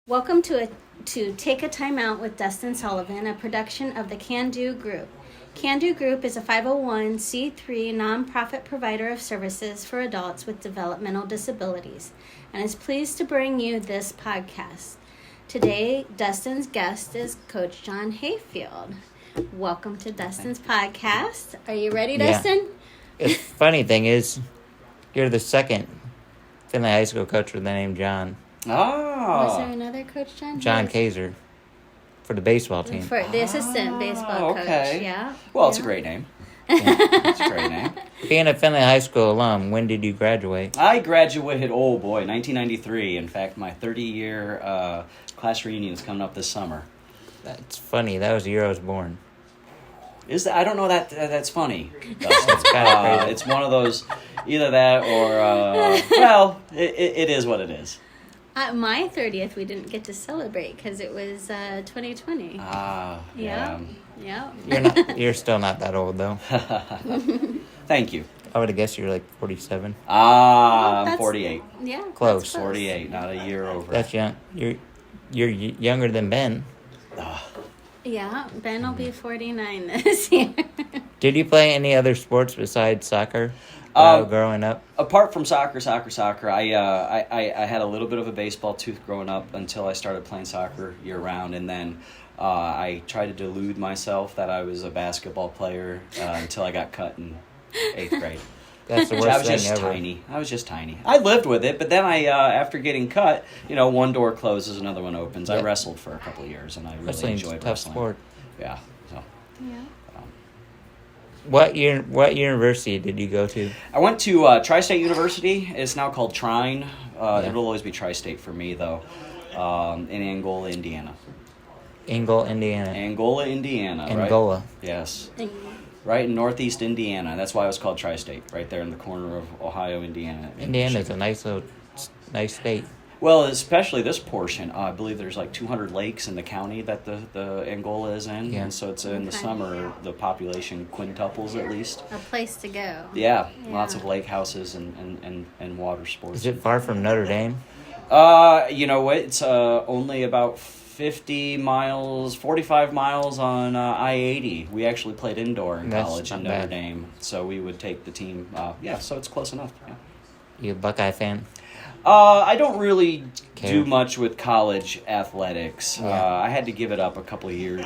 Welcome to Take a Timeout with Dustin Sullivan, a production of the Can Do Group. Can Do Group is a 501c3 nonprofit provider of services for adults with developmental disabilities and is pleased to bring you this podcast. Today, Dustin's guest is Coach John Hayfield. Welcome to Dustin's podcast. Are you ready, Dustin? The funny thing is, you're the second Finley High School coach with the name John. Oh. Was there another Coach John? John Kaiser for the baseball team. For the assistant baseball coach, yeah. Well, it's a great name. It's a great name. Being a Finley High School alum, when did you graduate? I graduated, 1993. In fact, my 30-year class reunion is coming up this summer. That's funny. That was the year I was born. Is that? I don't know that that's funny. It's kind of crazy. It's one of those, either that or, it is what it is. My 30th, we didn't get to celebrate because it was 2020. Yeah. You're still not that old, though. Thank you. I would have guessed you're like 47. I'm 48. Yeah. Close. 48, not a year over. That's young. You're younger than Ben. Yeah, Ben will be 49 this year. Did you play any other sports besides soccer growing up? Apart from soccer, I had a little bit of a baseball tooth growing up until I started playing soccer year-round, and then I tried to delude myself that I was a basketball player until I got cut in 8th grade. That's the worst I was thing just ever. tiny. I was just tiny. I lived with it, but then after getting cut, one door closes, another one opens. Yep. I wrestled for a couple of years, and I really Wrestling's enjoyed a tough wrestling. sport. Yeah. So. Yeah. What university did you go to? I went to Tri-State University. It's now called Trine. It'll always be Tri-State for me, though, in Angola, Indiana. Angola, Indiana. Right? Yes. Right in northeast Indiana. That's why it was called Tri-State, right there in the corner of Ohio, Indiana. Indiana's a nice state. Well, especially this portion. I believe there's like 200 lakes in the county that the Angola is in. Yeah. And so it's in the summer, the population quintuples at least. A place to go. Yeah. Lots of lake houses and water sports. Is it far from Notre Dame? You know what? It's only about 45 miles on I-80. We actually played indoor in college in Notre Dame. So we would take the team. So it's close enough. Yeah. You a Buckeye fan? I don't really do much with college athletics. Yeah. I had to give it up a couple of years,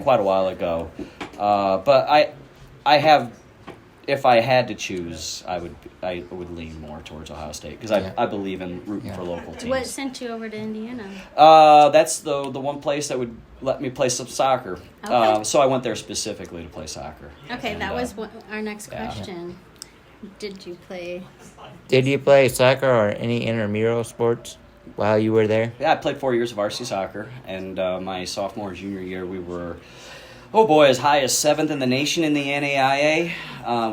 quite a while ago. But I have, if I had to choose, I would lean more towards Ohio State because I believe in rooting for local teams. What sent you over to Indiana? That's the one place that would let me play some soccer. Okay. So I went there specifically to play soccer. Okay, And, that was our next question. Did you play soccer or any intramural sports while you were there? Yeah, I played 4 years of varsity soccer, and my sophomore and junior year we were, as high as 7th in the nation in the NAIA.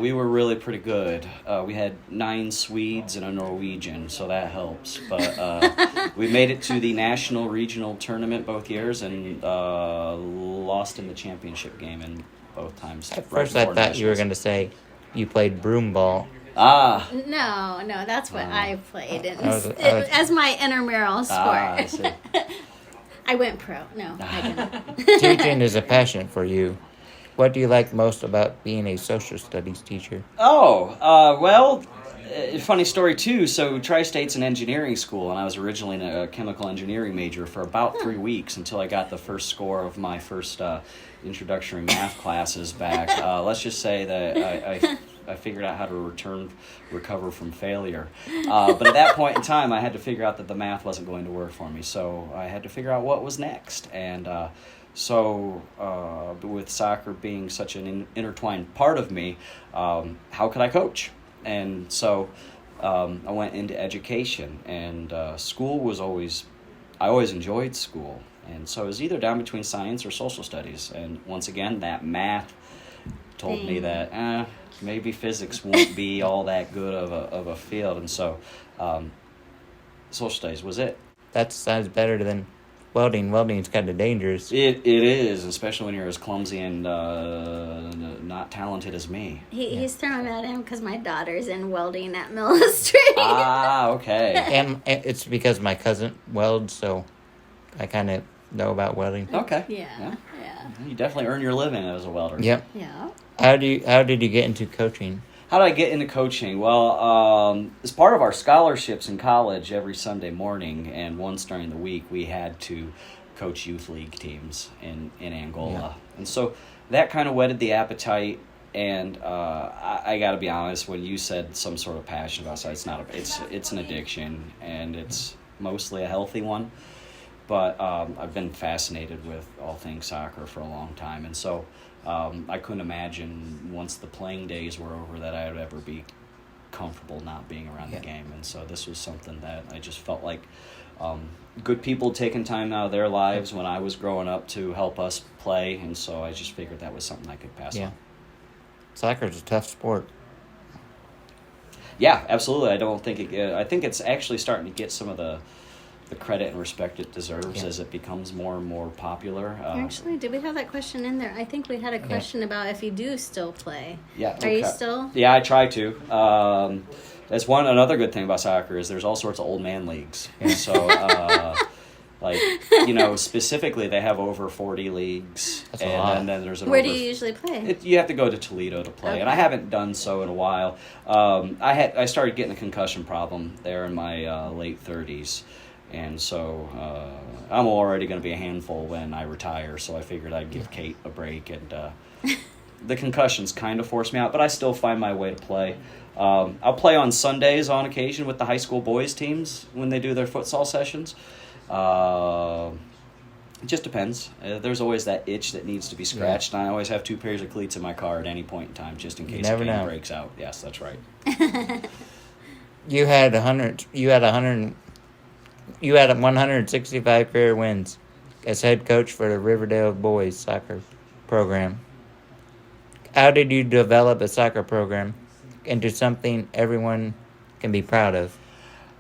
We were really pretty good. We had 9 Swedes and a Norwegian, so that helps. But we made it to the national regional tournament both years and lost in the championship game in both times. At first I thought you were going to say you played broom ball. No, that's what I played as my intramural sport. I see. I went pro. No, I didn't. Teaching is a passion for you. What do you like most about being a social studies teacher? Funny story too. So Tri-State's an engineering school, and I was originally a chemical engineering major for about 3 weeks until I got the first score of my first introductory math classes back. Let's just say that I figured out how to recover from failure. But at that point in time, I had to figure out that the math wasn't going to work for me. So I had to figure out what was next. And with soccer being such an intertwined part of me, how could I coach? And so I went into education. And school was I always enjoyed school. And so it was either down between science or social studies. And once again, that math told me that maybe physics won't be all that good of a field, and so social studies was it. That sounds better than welding. Welding's kind of dangerous. It is, especially when you're as clumsy and not talented as me. He's throwing at him because my daughter's in welding at Mill Street. Okay. And it's because my cousin welds, so I kind of know about welding. Okay. Yeah. You definitely earn your living as a welder. Yep. Yeah. How did you get into coaching? How did I get into coaching? Well, as part of our scholarships in college, every Sunday morning and once during the week, we had to coach youth league teams in Angola. Yeah. And so that kind of whetted the appetite. And I got to be honest, when you said some sort of passion about it, it's an addiction, and it's mostly a healthy one. But I've been fascinated with all things soccer for a long time. And so I couldn't imagine once the playing days were over that I would ever be comfortable not being around the game. And so this was something that I just felt like good people taking time out of their lives when I was growing up to help us play. And so I just figured that was something I could pass on. Soccer's a tough sport. Yeah, absolutely. I think it's actually starting to get some of the credit and respect it deserves as it becomes more and more popular. Actually, did we have that question in there? I think we had a question about if you do still play. Yeah. Are you still? Yeah, I try to. That's another good thing about soccer is there's all sorts of old man leagues. So, specifically they have over 40 leagues. That's a lot. And then there's Where do you usually play? You have to go to Toledo to play, and I haven't done so in a while. I started getting a concussion problem there in my late 30s. And so I'm already going to be a handful when I retire, so I figured I'd give Kate a break. And the concussions kind of forced me out, but I still find my way to play. I'll play on Sundays on occasion with the high school boys teams when they do their futsal sessions. It just depends. There's always that itch that needs to be scratched, and I always have 2 pairs of cleats in my car at any point in time just in case the game breaks out. Yes, that's right. You had 165 career wins as head coach for the Riverdale boys soccer program. How did you develop a soccer program into something everyone can be proud of?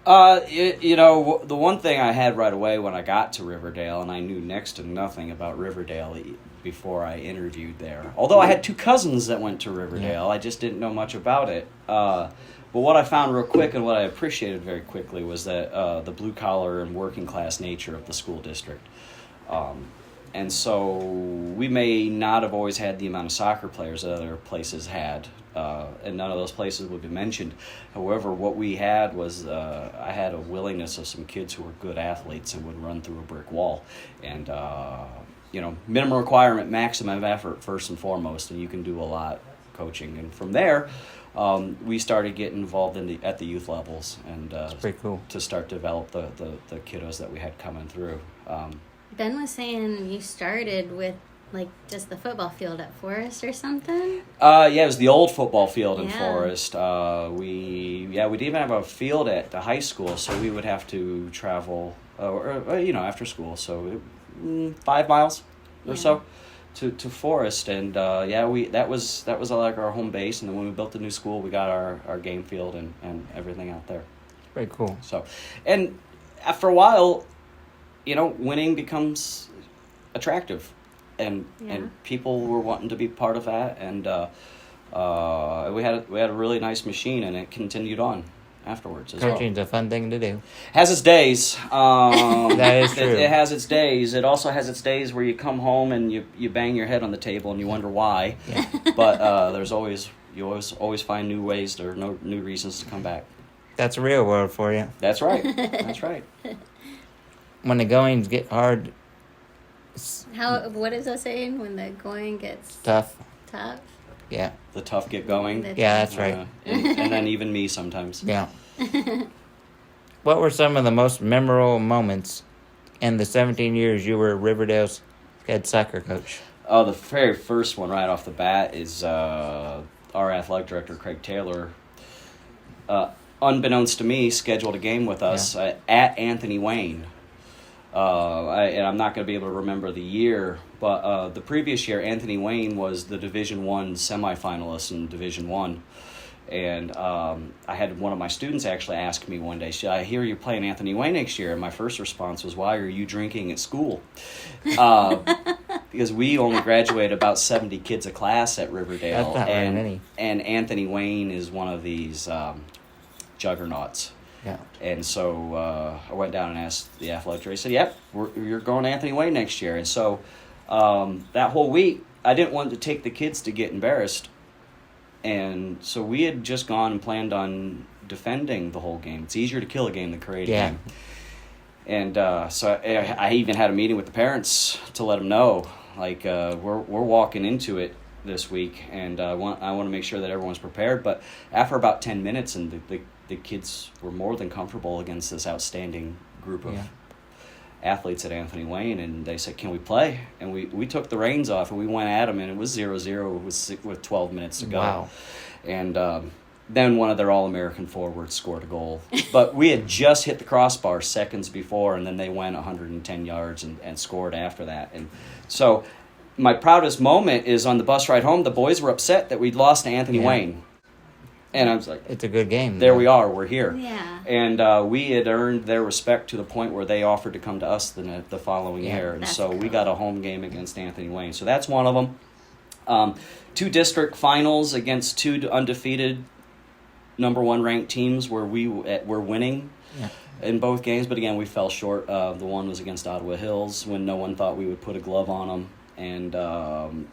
The one thing I had right away when I got to Riverdale, and I knew next to nothing about Riverdale before I interviewed there. Although I had 2 cousins that went to Riverdale, I just didn't know much about it. But what I found real quick and what I appreciated very quickly was that the blue-collar and working-class nature of the school district. And so we may not have always had the amount of soccer players that other places had, and none of those places would be mentioned. However, what we had was I had a willingness of some kids who were good athletes and would run through a brick wall. And, minimum requirement, maximum effort first and foremost, and you can do a lot coaching. And from there, we started getting involved at the youth levels, and That's pretty cool. to start to develop the kiddos that we had coming through. Ben was saying you started with just the football field at Forest or something. It was the old football field in Yeah. Forest. We didn't even have a field at the high school, so we would have to travel, after school. So 5 miles or so to Forest, and that was like our home base. And then when we built the new school, we got our game field and everything out there. Very cool. So, and after a while, winning becomes attractive, and people were wanting to be part of that, and we had a really nice machine, and it continued on afterwards as well. Coaching's a fun thing to do. Has its days. That is true. It has its days. It also has its days where you come home and you bang your head on the table and you wonder why. Yeah. But you always find new ways or new reasons to come back. That's a real world for you. That's right. That's right. When the goings get hard, What is that saying? When the going gets tough. tough? Yeah. The tough get going. Yeah, that's right. And then even me sometimes. Yeah. What were some of the most memorable moments in the 17 years you were Riverdale's head soccer coach? Oh, the very first one right off the bat is our athletic director, Craig Taylor, unbeknownst to me, scheduled a game with us at Anthony Wayne. And I'm not going to be able to remember the year, but the previous year, Anthony Wayne was the Division I semifinalist in Division I. And I had one of my students actually ask me one day, I hear you're playing Anthony Wayne next year. And my first response was, why are you drinking at school? Because we only graduated about 70 kids a class at Riverdale. That's not very many. And Anthony Wayne is one of these juggernauts. Yeah. And so I went down and asked the athletic director. He said, "Yep, you're going to Anthony Wayne next year." And so that whole week, I didn't want to take the kids to get embarrassed. And so we had just gone and planned on defending the whole game. It's easier to kill a game than create a game. And so I even had a meeting with the parents to let them know, like, we're walking into it this week, and I want to make sure that everyone's prepared. But after about 10 minutes, and the kids were more than comfortable against this outstanding group of athletes at Anthony Wayne, and they said, "Can we play?" And we took the reins off, and we went at them, and it was 0-0 with 12 minutes to go. Wow. And then one of their All-American forwards scored a goal. But we had just hit the crossbar seconds before, and then they went 110 yards and scored after that. And so my proudest moment is on the bus ride home, the boys were upset that we'd lost to Anthony Wayne. And I was like, it's a good game. There we are. We're here. Yeah. And we had earned their respect to the point where they offered to come to us the following year. And so we got a home game against Anthony Wayne. So that's one of them. 2 district finals against 2 undefeated number 1 ranked teams where we were winning in both games. But again, we fell short. The one was against Ottawa Hills when no one thought we would put a glove on them. And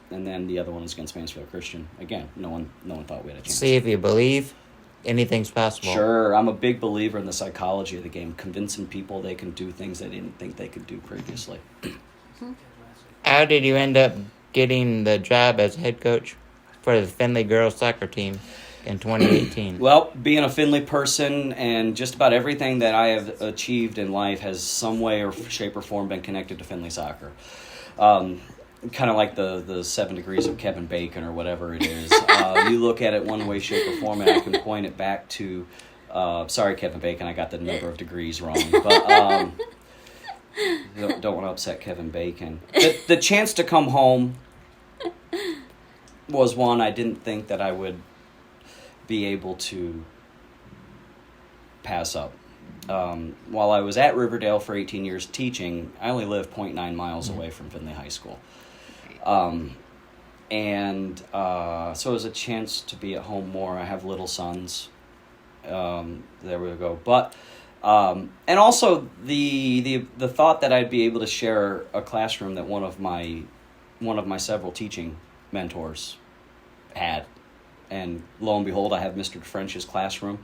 then the other one was against Mansfield Christian. Again, no one thought we had a chance. See, if you believe, anything's possible. Sure, I'm a big believer in the psychology of the game, convincing people they can do things they didn't think they could do previously. How did you end up getting the job as head coach for the Findlay girls soccer team in 2018? Well, being a Findlay person, and just about everything that I have achieved in life has some way or shape or form been connected to Findlay soccer. Kind of like the 7 degrees of Kevin Bacon or whatever it is. You look at it one way, shape, or form, and I can point it back to, sorry, Kevin Bacon, I got the number of degrees wrong. But don't want to upset Kevin Bacon. The chance to come home was one I didn't think that I would be able to pass up. While I was at Riverdale for 18 years teaching, I only lived 0.9 miles away from Findlay High School. So it was a chance to be at home more. I have little sons. There we go. But and also the thought that I'd be able to share a classroom that one of my several teaching mentors had, and lo and behold, I have Mr. French's classroom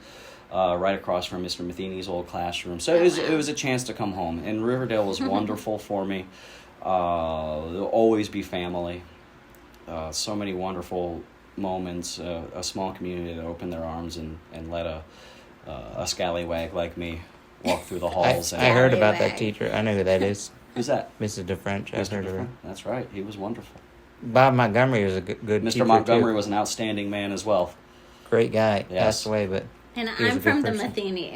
right across from Mr. Matheny's old classroom. So it was a chance to come home, and Riverdale was wonderful for me. There'll always be family. So many wonderful moments. A small community that opened their arms and let a scallywag like me walk through the halls. I heard about that teacher. I know who that is. Who's that? Mrs. DeFrench. I've heard of her. That's right. He was wonderful. Bob Montgomery was a good teacher, Mr. Montgomery too. was an outstanding man as well. Great guy. Yes. Passed away, but And he was I'm a good from the person. Matheny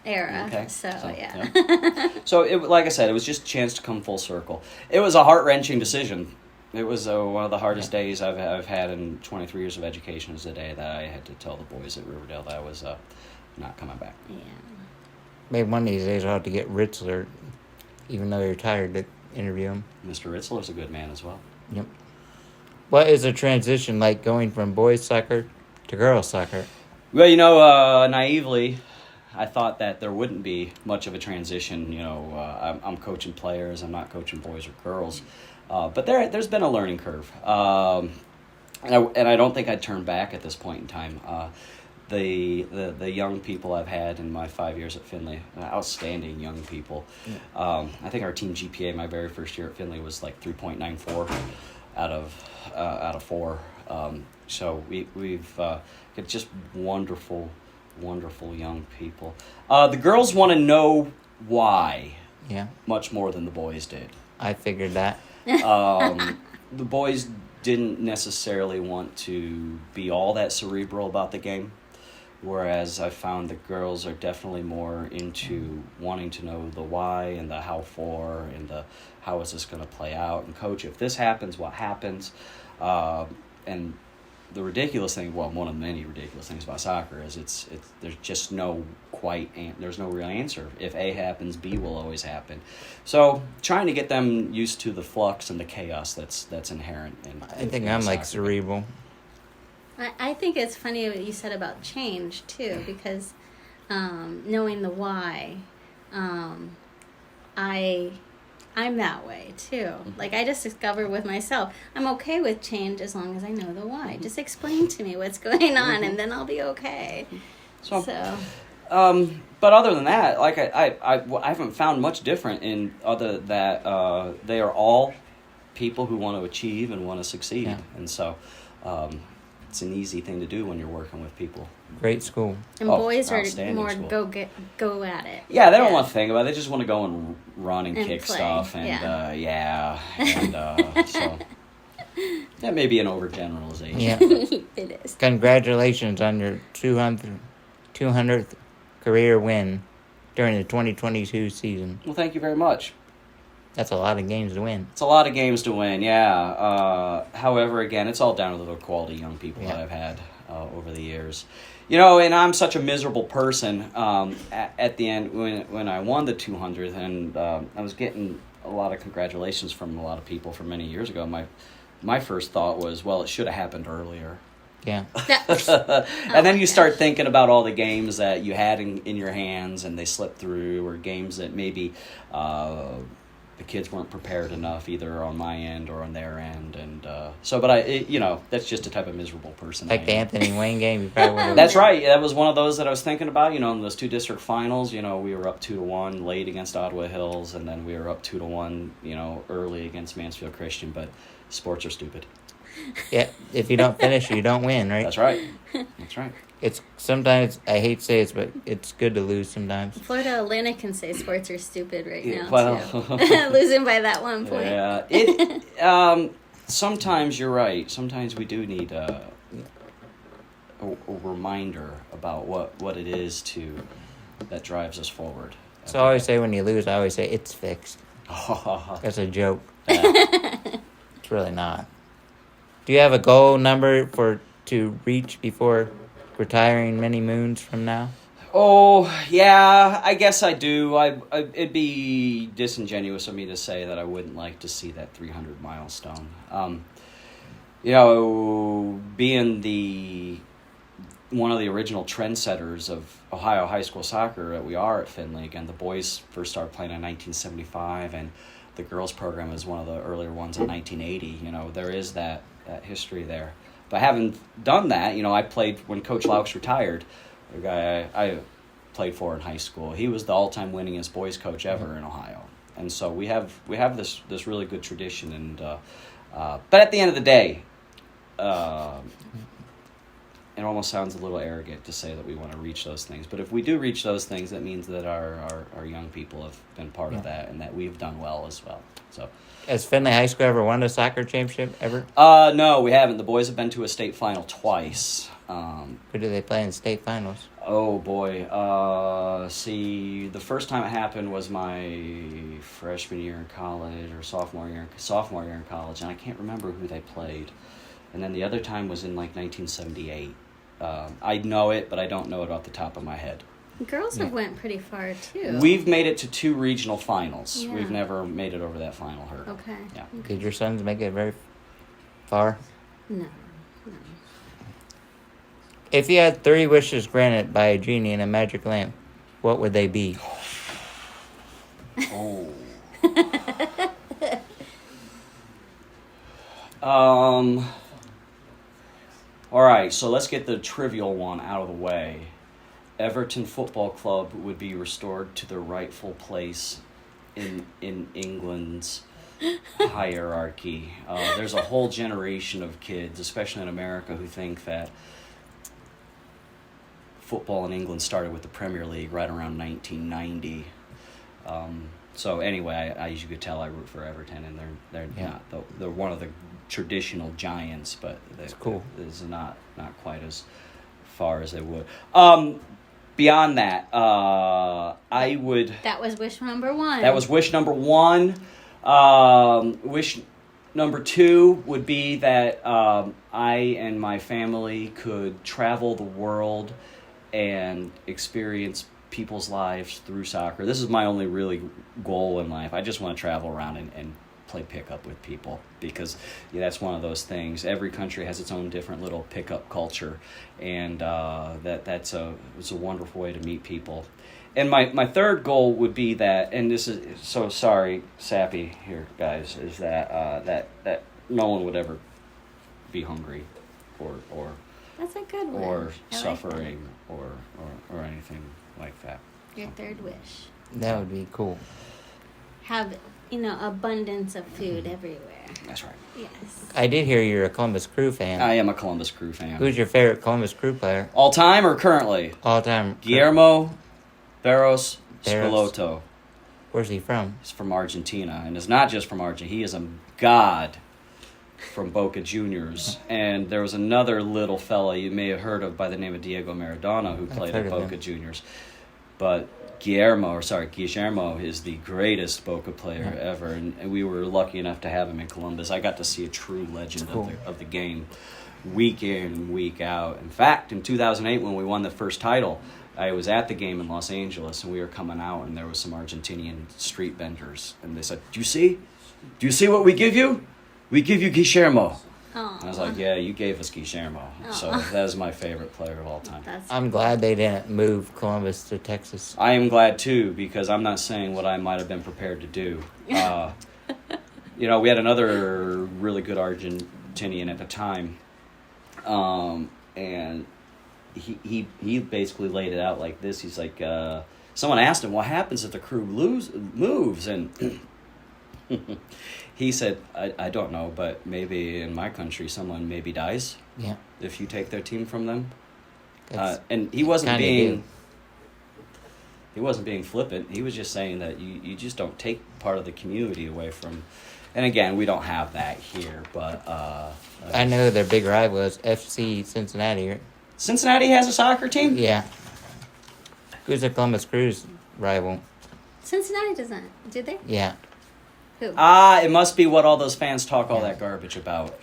era. Okay. So yeah. So, like I said, it was just a chance to come full circle. It was a heart-wrenching decision. It was one of the hardest days I've had in 23 years of education. Was the day that I had to tell the boys at Riverdale that I was not coming back. Yeah. maybe one of these days I'll have to get Ritzler, even though you're tired, to interview him. Mr. Ritzler's a good man as well. Yep. What is the transition like going from boys soccer to girls soccer? Well, naively, I thought that there wouldn't be much of a transition. I'm coaching players. I'm not coaching boys or girls. But there's been a learning curve. And I don't think I'd turn back at this point in time. The young people I've had in my 5 years at Findlay, outstanding young people. I think our team GPA my very first year at Findlay was like 3.94 out of 4. So we've got just wonderful young people. The girls want to know why. Yeah. Much more than the boys did. I figured that. The boys didn't necessarily want to be all that cerebral about the game, whereas I found the girls are definitely more into wanting to know the why and the how for and the how is this going to play out. And coach, if this happens, what happens? And the ridiculous thing, well, one of the many ridiculous things about soccer is it's there's just no there's no real answer. If A happens, B will always happen. So trying to get them used to the flux and the chaos that's inherent in I think I'm like soccer. cerebral. I think it's funny what you said about change too, because knowing the why, I'm that way too. Like, I just discovered with myself, I'm okay with change as long as I know the why. Just explain to me what's going on, and then I'll be okay. So. But other than that, like I haven't found much different in other that they are all people who want to achieve and want to succeed, and so it's an easy thing to do when you're working with people. Great school. And boys are more school. go at it. Yeah, they don't want to think about it. They just want to go and run and kick play. stuff, and so that may be an overgeneralization. Yeah. It is. Congratulations on your 200th career win during the 2022 season. Well, thank you very much. That's a lot of games to win. It's a lot of games to win, yeah. However, again, it's all down to the quality young people that I've had over the years. You know, and I'm such a miserable person at the end when I won the 200th, and I was getting a lot of congratulations from a lot of people from many years ago. My first thought was, well, it should have happened earlier. Yeah. And then you start thinking about all the games that you had in your hands and they slipped through, or games that maybe the kids weren't prepared enough either on my end or on their end, and that's just a type of miserable person. Like the Anthony Wayne game, you probably would have. That's right. That was one of those that I was thinking about. You know, in those two district finals, you know, we were up 2-1 late against Ottawa Hills, and then we were up 2-1, you know, early against Mansfield Christian. But sports are stupid. Yeah, if you don't finish, you don't win, right? That's right. That's right. It's sometimes, I hate to say it, but it's good to lose sometimes. Florida Atlantic can say sports are stupid now, well, too. Losing by that 1 point. Yeah. Sometimes you're right. Sometimes we do need a reminder about what it is that drives us forward. So I always say when you lose, I always say, it's fixed. That's a joke. It's really not. Do you have a goal number to reach before retiring many moons from now? Oh, yeah, I guess I do. It'd be disingenuous of me to say that I wouldn't like to see that 300 milestone. You know, being one of the original trendsetters of Ohio high school soccer that we are at Findlay. Again, the boys first started playing in 1975, and the girls program is one of the earlier ones in 1980. You know, there is that history there. But having done that, you know, I played when Coach Laux retired. The guy I played for in high school, he was the all-time winningest boys coach ever in Ohio, and so we have this really good tradition. And but at the end of the day, it almost sounds a little arrogant to say that we want to reach those things. But if we do reach those things, that means that our young people have been part of that, and that we've done well as well. So. Has Findlay High School ever won a soccer championship ever? No, we haven't. The boys have been to a state final twice. Who do they play in state finals? Oh boy. See, the first time it happened was my freshman year in college or sophomore year in college, and I can't remember who they played. And then the other time was in like 1978. I know it, but I don't know it off the top of my head. Girls have went pretty far, too. We've made it to 2 regional finals. Yeah. We've never made it over that final hurdle. Okay. Yeah. Did your sons make it very far? No. If you had 3 wishes granted by a genie in a magic lamp, what would they be? Oh. All right, so let's get the trivial one out of the way. Everton Football Club would be restored to their rightful place in England's hierarchy. There's a whole generation of kids, especially in America, who think that football in England started with the Premier League right around 1990. So anyway, as you could tell, I root for Everton, and they're they're one of the traditional giants, but it's cool. It's not quite as far as they would. Beyond that, I would. That was wish number 1. That was wish number 1. Wish number 2 would be that I and my family could travel the world and experience people's lives through soccer. This is my only really goal in life. I just want to travel around and play pickup with people because that's one of those things. Every country has its own different little pickup culture, and it's a wonderful way to meet people. And my third goal would be that, and this is so sorry, sappy here, guys, is that no one would ever be hungry, or That's a good one. or I like suffering or anything like that. that. Your third wish. That would be cool. Have, abundance of food everywhere. That's right. Yes. I did hear you're a Columbus Crew fan. I am a Columbus Crew fan. Who's your favorite Columbus Crew player? All time or currently? All time. Guillermo Barros Barros. Schelotto. Where's he from? He's from Argentina, and it's not just from Argentina. He is a god from Boca Juniors. And there was another little fella you may have heard of by the name of Diego Maradona who played at Boca Juniors. But Guillermo is the greatest Boca player ever, and we were lucky enough to have him in Columbus. I got to see a true legend of the game week in and week out. In fact, in 2008 when we won the first title, I was at the game in Los Angeles, and we were coming out, and there was some Argentinian street vendors, and they said, "Do you see what we give you? We give you Guillermo." And I was like, "Yeah, you gave us Guillermo." So that is my favorite player of all time. I'm glad they didn't move Columbus to Texas. I am glad too, because I'm not saying what I might have been prepared to do. We had another really good Argentinian at the time, and he basically laid it out like this. He's like, someone asked him, "What happens if the crew moves?" And he said, I don't know, but maybe in my country someone maybe dies if you take their team from them. And he wasn't being flippant. He was just saying that you just don't take part of the community away from. And again, we don't have that here, but I know their big rival is FC Cincinnati, right? Cincinnati has a soccer team? Yeah. Who's the Columbus Crew's rival? Cincinnati doesn't, do they? Yeah. Who? It must be what all those fans talk all that garbage about.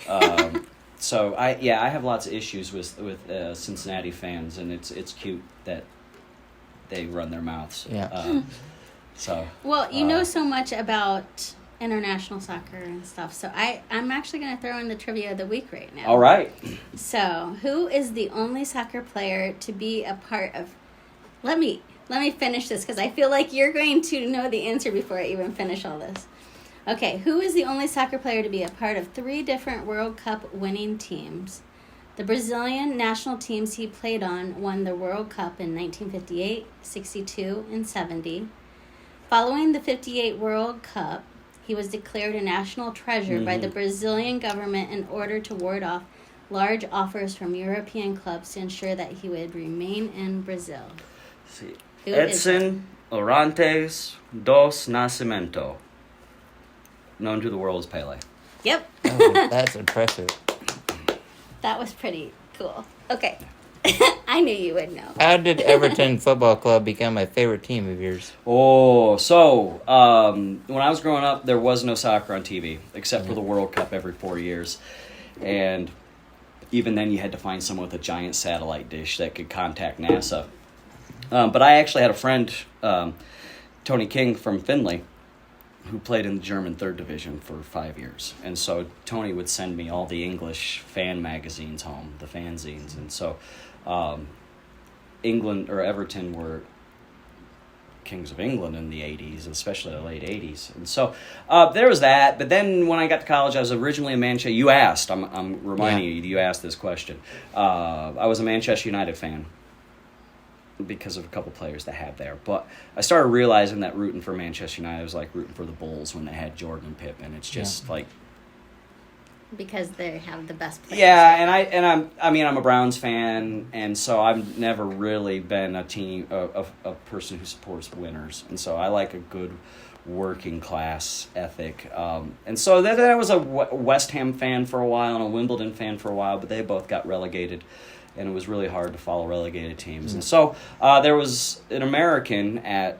So I have lots of issues with Cincinnati fans, and it's cute that they run their mouths. Yeah. Well, you know so much about international soccer and stuff, so I'm actually going to throw in the trivia of the week right now. All right. So, who is the only soccer player to be a part of? Let me finish this because I feel like you're going to know the answer before I even finish all this. Okay, who is the only soccer player to be a part of 3 different World Cup winning teams? The Brazilian national teams he played on won the World Cup in 1958, 62, and 70. Following the 58 World Cup, he was declared a national treasure by the Brazilian government in order to ward off large offers from European clubs to ensure that he would remain in Brazil. See. Edson Orantes dos Nascimento, known to the world as Pele. Yep. Oh, that's impressive. That was pretty cool. Okay. I knew you would know. How did Everton Football Club become my favorite team of yours? Oh, so when I was growing up, there was no soccer on TV except for the World Cup every 4 years. And even then, you had to find someone with a giant satellite dish that could contact NASA. But I actually had a friend, Tony King from Findlay, who played in the German 3rd Division for 5 years. And so Tony would send me all the English fan magazines home, the fanzines. And so England or Everton were kings of England in the 80s, especially the late 80s. And so there was that. But then when I got to college, I was originally a Manchester. You asked. I'm reminding you asked this question. I was a Manchester United fan because of a couple players that had there. But I started realizing that rooting for Manchester United was like rooting for the Bulls when they had Jordan and Pippen. It's just like... Because they have the best players. Yeah, I'm a Browns fan, and so I've never really been a person who supports winners. And so I like a good working class ethic. And so then I was a West Ham fan for a while and a Wimbledon fan for a while, but they both got relegated. And it was really hard to follow relegated teams. And so there was an American at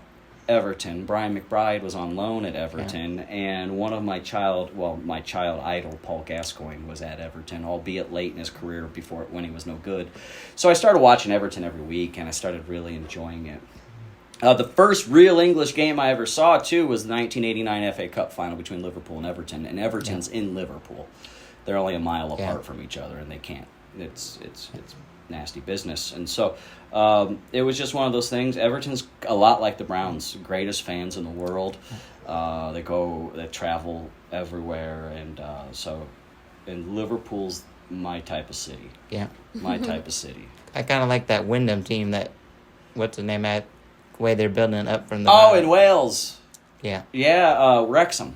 Everton. Brian McBride was on loan at Everton. And one of my child idol, Paul Gascoigne, was at Everton, albeit late in his career when he was no good. So I started watching Everton every week, and I started really enjoying it. The first real English game I ever saw, too, was the 1989 FA Cup final between Liverpool and Everton. And Everton's in Liverpool. They're only a mile apart from each other, and they can't. It's nasty business. And so it was just one of those things. Everton's a lot like the Browns, greatest fans in the world. They travel everywhere. And Liverpool's my type of city. Yeah. My type of city. I kind of like that Wyndham team what's the name at? Way they're building up from the bottom. In Wales. Yeah. Yeah, Wrexham.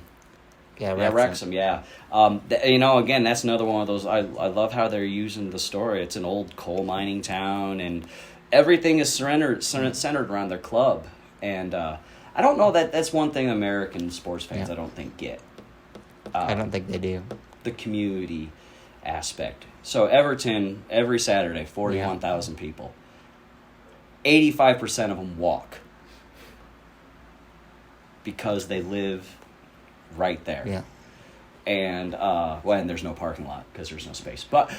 Yeah, Wrexham, yeah. Again, that's another one of those, I love how they're using the story. It's an old coal mining town, and everything is centered around their club. And I don't know that's one thing American sports fans I don't think get. I don't think they do. The community aspect. So Everton, every Saturday, 41,000 people. 85% of them walk because they live right there. Yeah. And and there's no parking lot because there's no space. But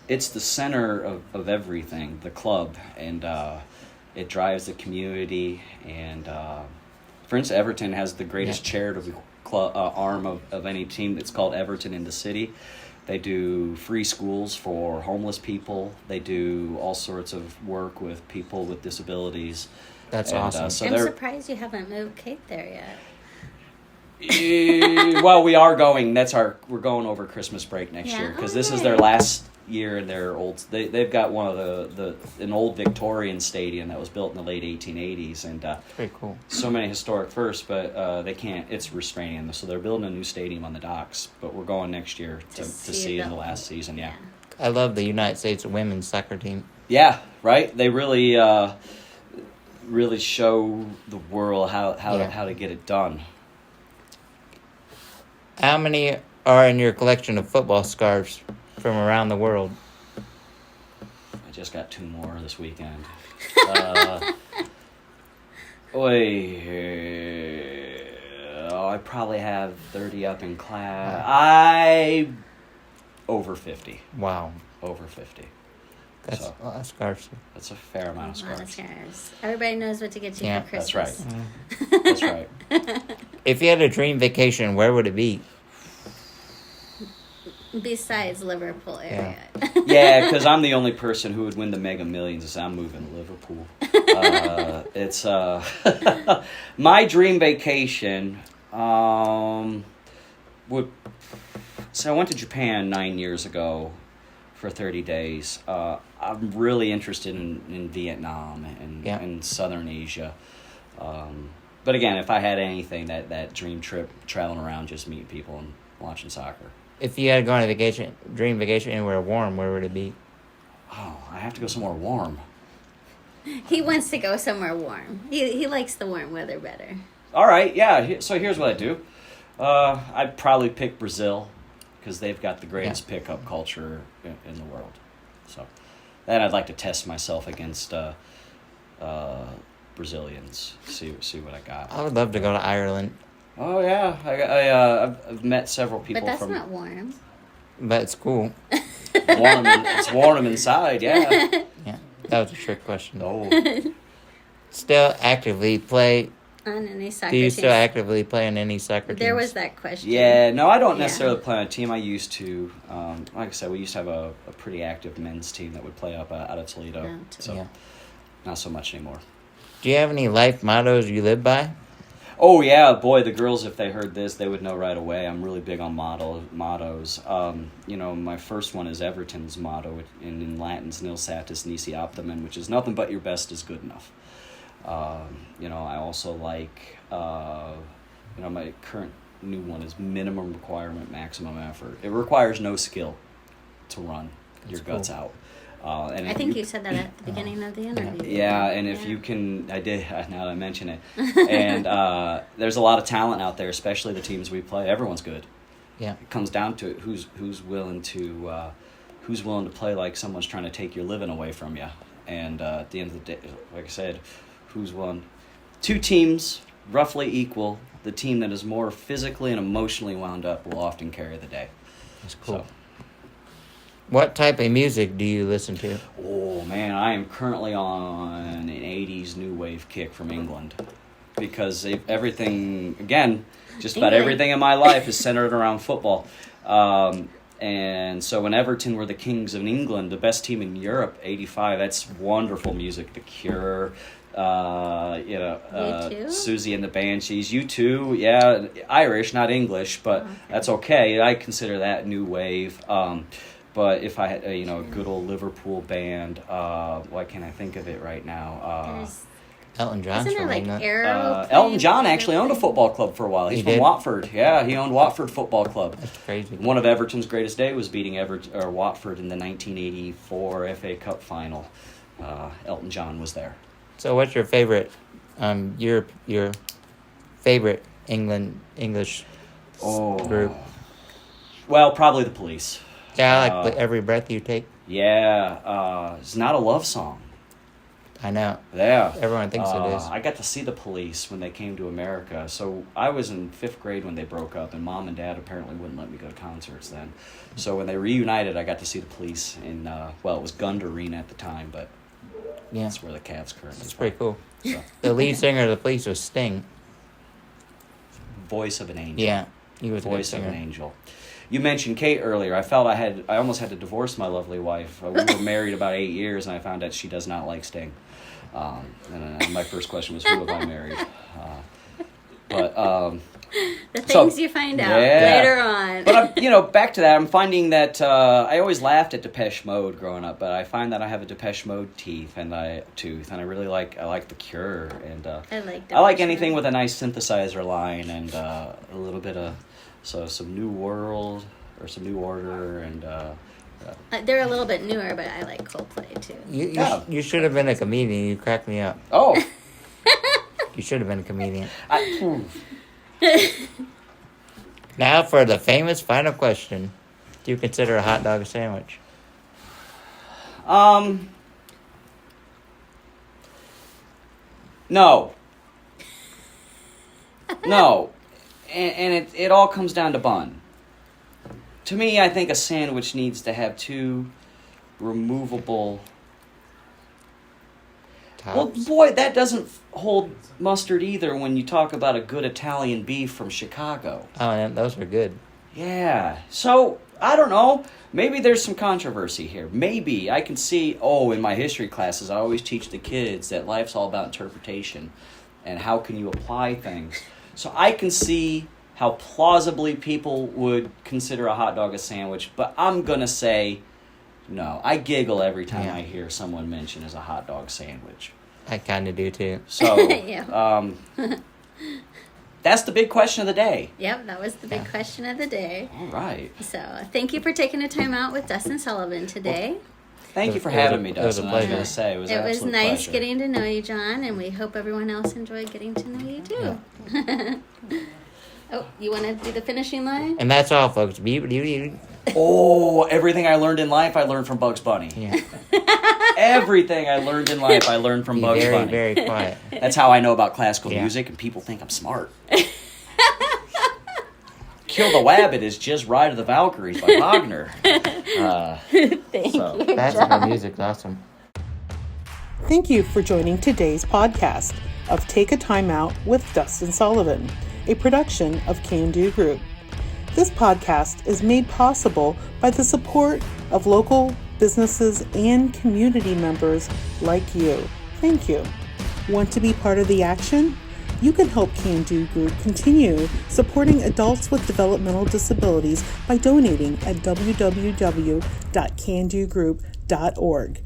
it's the center of everything, the club, and it drives the community. And for instance, Everton has the greatest charitable arm of any team. That's called Everton in the City. They do free schools for homeless people. They do all sorts of work with people with disabilities. That's awesome. I'm surprised you haven't moved Kate there yet. Well, we are going. We're going over Christmas break next year because this is their last year in their old. They've got one of an old Victorian stadium that was built in the late 1880s, and pretty cool. So many historic firsts, but they can't. It's restraining them, so they're building a new stadium on the docks. But we're going next year to see in the last season. Yeah, I love the United States women's soccer team. Yeah, right. They really show the world how to get it done. How many are in your collection of football scarves from around the world? I just got 2 more this weekend. I probably have 30 up in class. Over 50. Wow. Over 50. That's a lot of scarves. That's a fair amount of scarves. Everybody knows what to get you for Christmas. That's right. That's right. If you had a dream vacation, where would it be? Besides Liverpool area. Yeah, because I'm the only person who would win the Mega Millions. I'm moving to Liverpool. It's my dream vacation. So I went to Japan 9 years ago for 30 days. I'm really interested in Vietnam and Southern Asia. But again, if I had anything, that dream trip, traveling around, just meeting people and watching soccer. If you had to go on a dream vacation anywhere warm, where would it be? Oh, I have to go somewhere warm. He wants to go somewhere warm. He likes the warm weather better. All right, yeah. So here's what I do. I'd probably pick Brazil because they've got the greatest pickup culture in the world. So then I'd like to test myself against Brazilians. See what I got. I would love to go to Ireland. Oh yeah, I've met several people. But that's not warm. But it's cool. It's warm inside. Yeah. Yeah, that was a trick question. No. Still actively play. On any soccer Do you team? still actively play on any soccer teams? There was that question. Yeah, no, I don't necessarily play on a team. I used to. Like I said, we used to have a pretty active men's team that would play up out of Toledo. Not so much anymore. Do you have any life mottos you live by? Oh, yeah, boy, the girls, if they heard this, they would know right away. I'm really big on mottos. My first one is Everton's motto, and in Latin's nil satis nisi optimum, which is nothing but your best is good enough. I also like, my current new one is minimum requirement, maximum effort. It requires no skill to run your guts out. I think you said that at the beginning of the interview. Yeah, and if you can, I did, now that I mention it. And there's a lot of talent out there, especially the teams we play. Everyone's good. Yeah. It comes down to who's willing to play like someone's trying to take your living away from you. And at the end of the day, like I said, who's willing? 2 teams, roughly equal. The team that is more physically and emotionally wound up will often carry the day. That's cool. What type of music do you listen to? Oh man, I am currently on an 80s new wave kick from England. Because everything, again, just about England. everything in my life is centered around football. And so when Everton were the kings of England, the best team in Europe, 85, that's wonderful music. The Cure, U2? Susie and the Banshees. U2, yeah, Irish, not English, but that's okay. I consider that new wave. But if I had a good old Liverpool band, why can't I think of it right now? Elton John's Isn't from there England. Aeroplane? Elton John actually owned a football club for a while. He's He from did? Watford. Yeah, he owned Watford Football Club. That's crazy. One of Everton's greatest days was beating Watford in the 1984 FA Cup final. Elton John was there. So, what's your favorite, your favorite English group? Well, probably the Police. Yeah, I like Every Breath You Take. Yeah, it's not a love song. I know. Yeah. Everyone thinks it is. I got to see the Police when they came to America. So I was in 5th grade when they broke up, and Mom and Dad apparently wouldn't let me go to concerts then. So when they reunited, I got to see the Police in, it was Gund Arena at the time, but Yeah, that's where the Cavs currently it's play. pretty cool. So, The lead singer of the Police was Sting. voice of an angel. Yeah, he was a good Voice of singer. an angel. You mentioned Kate earlier. I felt I almost had to divorce my lovely wife. We were married about 8 years, and I found out she does not like Sting. And my first question was, who have I married? The things you find out later on. But back to that. I'm finding that I always laughed at Depeche Mode growing up, but I find that I have a Depeche Mode tooth, and I really like The Cure, and I like anything with a nice synthesizer line and a little bit of some New World or some New Order, and they're a little bit newer, but I like Coldplay too. You should have been a comedian. You cracked me up. oh. You should have been a comedian. I, Now for the famous final question. Do you consider a hot dog a sandwich? No. No. And it all comes down to bun. To me, I think a sandwich needs to have 2 removable... Well, Tops? boy, that doesn't hold mustard either when you talk about a good Italian beef from Chicago. Oh, and those are good. Yeah. So, I don't know. Maybe there's some controversy here. Maybe. I can see, in my history classes, I always teach the kids that life's all about interpretation and how can you apply things. So I can see how plausibly people would consider a hot dog a sandwich, but I'm going to say no. I giggle every time I hear someone mention as a hot dog sandwich. I kind of do too. So, Yeah. That's the big question of the day. Yep, that was the big question of the day. All right. So, thank you for taking a time out with Dustin Sullivan today. Thank you for It was having a- me, it was a Dustin. I was pleasure. going to say, it was an It was absolute nice pleasure. getting to know you, John, and we hope everyone else enjoyed getting to know you too. Oh, you want to do the finishing line? And that's all, folks. Everything I learned in life, I learned from Bugs Bunny. Yeah. Everything I learned in life, I learned from Be Bugs very, Bunny. very quiet. That's how I know about classical Yeah. music, and people think I'm smart. Kill the Wabbit is just Ride of the Valkyries by Wagner. Thank you. Classical music's awesome. Thank you for joining today's podcast of Take a Time Out with Dustin Sullivan, a production of Can Do Group. This podcast is made possible by the support of local businesses and community members like you. Thank you. Want to be part of the action? You can help Can Do Group continue supporting adults with developmental disabilities by donating at www.candogroup.org.